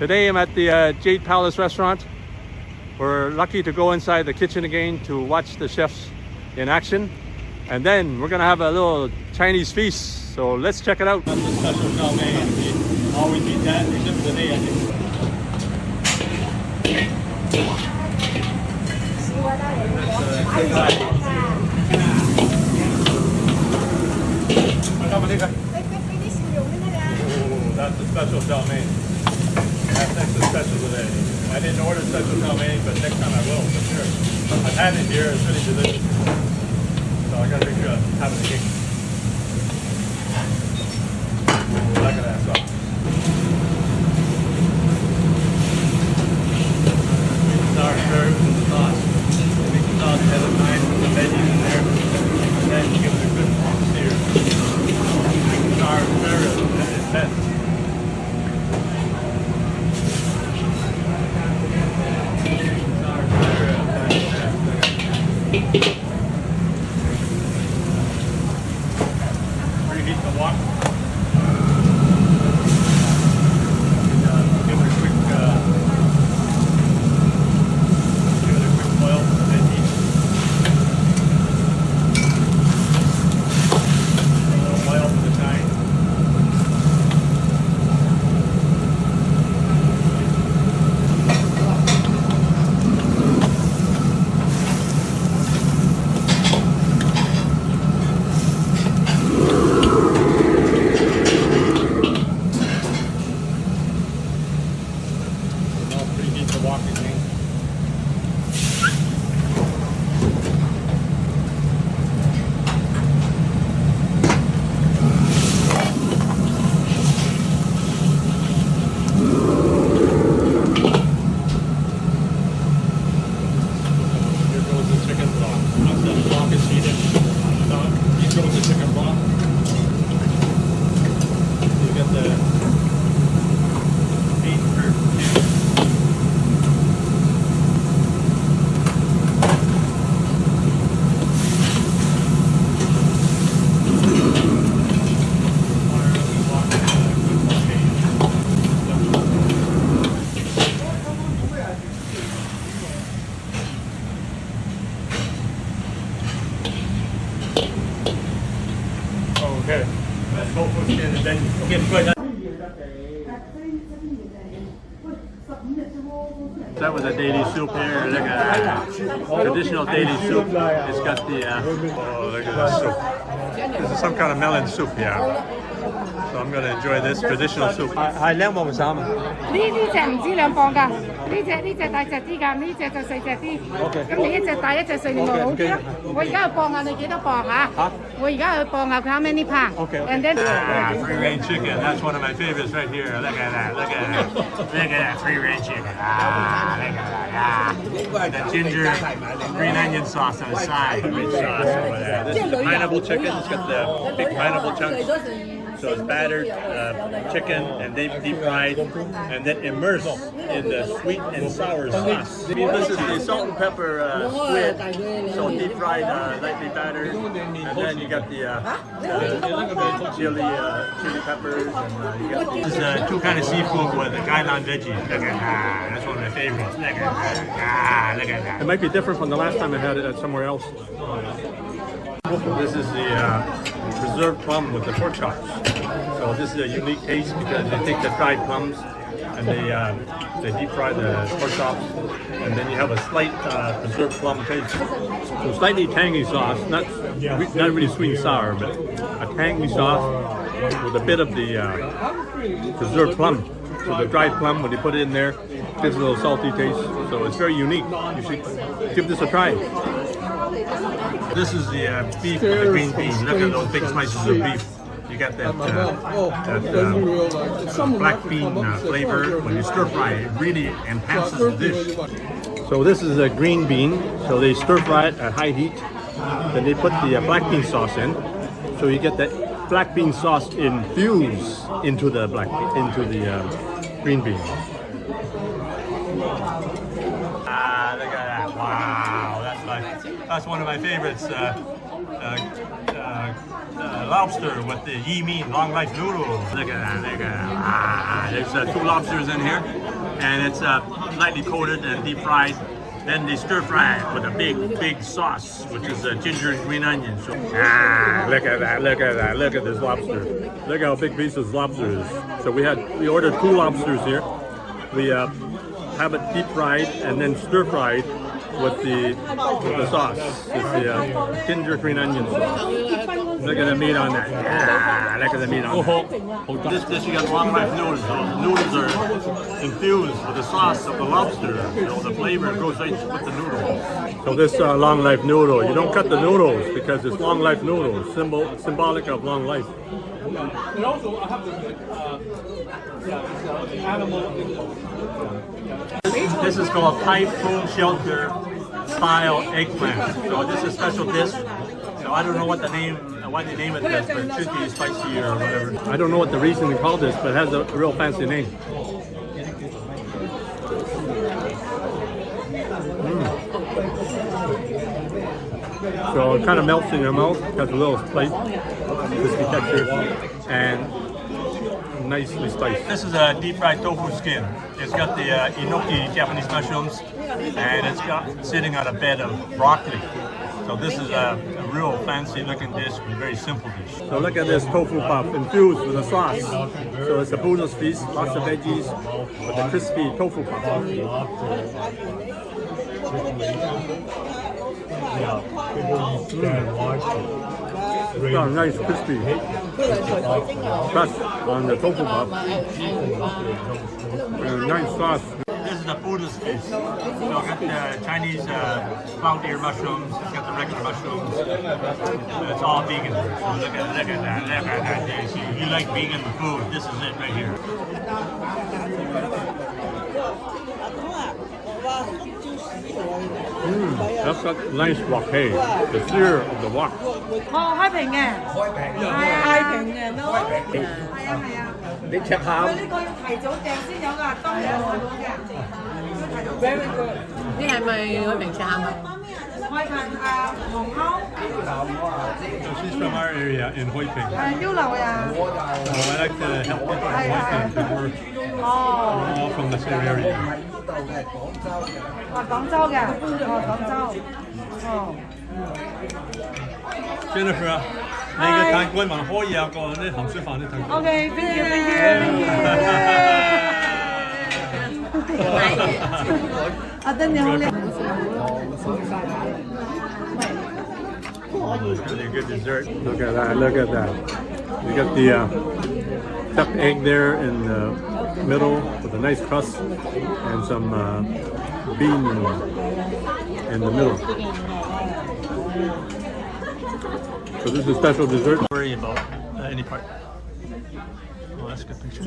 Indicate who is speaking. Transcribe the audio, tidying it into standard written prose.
Speaker 1: Today I'm at the Jade Palace Restaurant. We're lucky to go inside the kitchen again to watch the chefs in action. And then we're gonna have a little Chinese feast. So let's check it out. That's the special chow mein. We always eat that except today, I think. That's the special chow mein. That's extra special today. I didn't order special chow mein, but next time I will, for sure. I've had it here, it's really delicious. So I gotta make sure I have it again. Look at that sauce. Sour served with the sauce. They make the sauce ahead of time with the veggies in there. And then you give it a good sear. Sour served at its best. Preheat the wok. Give it a quick boil for the veggies. A little oil for the time. Okay, let's go for skin and then get good. That was a daily soup here. Look at that. Traditional daily soup. It's got the, oh, look at this soup. This is some kind of melon soup here. So I'm going to enjoy this traditional soup. 係兩磅三啊？呢隻唔止兩磅㗎，呢隻大隻啲㗎，呢隻就細隻啲。OK。咁你一隻大一隻細，你咪好啲咯。我而家去磅啊，你幾多磅啊？嚇！我而家去磅啊 ，how many pounds? Okay. And then free range chicken. That's one of my favorites right here. Look at that. Look at that. Look at that free range chicken. Ah, look at that. Ah. The ginger green onion sauce on the side. Rich sauce over there. This is the pineapple chicken. It's got the big pineapple chunks. So it's battered chicken and deep fried and then immersed in the sweet and sour sauce. This is the salt and pepper squid. So deep fried, lightly battered, and then you got the chili peppers, and you got this is two kind of seafood with the kailan veggies. Look at that. That's one of my favorites. Look at that. Look at that. It might be different from the last time I had it at somewhere else. This is the preserved plum with the pork chops. So this is a unique taste because they take the dried plums and they deep fry the pork chops, and then you have a slight preserved plum taste. So slightly tangy sauce, not really sweet and sour, but a tangy sauce with a bit of the preserved plum. So the dried plum, when you put it in there, gives a little salty taste. So it's very unique. You should give this a try. This is the beef with the green beans. Look at those big slices of beef. You got that black bean flavor. When you stir fry it, it really enhances the dish. So this is a green bean. So they stir fry it at high heat. Then they put the black bean sauce in. So you get that black bean sauce infused into the green bean. Ah, look at that! Wow, that's one of my favorites. Lobster with the yi mean long life noodles. Look at that! Look at that! Ah, there's 2 lobsters in here. and it's lightly coated and deep fried. Then they stir fry it with a big sauce, which is ginger and green onion. So, look at that, look at that, look at this lobster. Look how big piece this lobster is. So we ordered 2 lobsters here. We have it deep fried and then stir fried with the sauce. It's the ginger green onion sauce. Look at the meat on that. Look at the meat on that. This dish you got long life noodles. The noodles are infused with the sauce of the lobster. So the flavor goes right with the noodles. So this long life noodle, you don't cut the noodles because it's long life noodles, symbolic of long life.
Speaker 2: And also, I have to animal.
Speaker 1: This is called Kaiping shelter style eggplant. So this is a special dish. So I don't know what why they name it this, but it should be spicy or whatever. I don't know what the reason they call this, but it has a real fancy name. So it kind of melts in your mouth, has a little spice, crispy texture, and nicely spiced. This is a deep fried tofu skin. It's got the enoki Japanese mushrooms, and it's got sitting on a bed of broccoli. So this is a real fancy looking dish, but very simple dish. So look at this tofu puff infused with a sauce. So it's a bonus piece, lots of veggies with a crispy tofu puff. It's got a nice crispy crust on the tofu puff. And a nice sauce. This is the Buddha's feast. So I've got the Chinese cloud ear mushrooms, it's got the regular mushrooms. It's all vegan. So look at that. If you like vegan food, this is it right here. That's got nice wok hay, the sear of the wok.
Speaker 3: Hoiping 嘅，Hoiping 嘅都係
Speaker 2: 你赤口。
Speaker 3: 呢個要提早訂先有㗎，當日攞到嘅。Very good。呢係咪Hoiping赤口？Hoiping紅烤。
Speaker 1: So she's from our area in Hoiping.
Speaker 3: 係標流呀。
Speaker 1: So I like to help people in Hoiping because we're all from the same area.
Speaker 3: 廣州嘅，廣州。
Speaker 1: Jennifer 啊，你嘅泰國文可以有個啲鹹水飯啲泰國。
Speaker 3: OK，thank you。阿登你好靚。
Speaker 1: Really good dessert. Look at that. Look at that. You got the duck egg there in the middle with a nice crust and some bean in the middle. So this is a special dessert. Don't worry about any part. Oh, that's a good picture.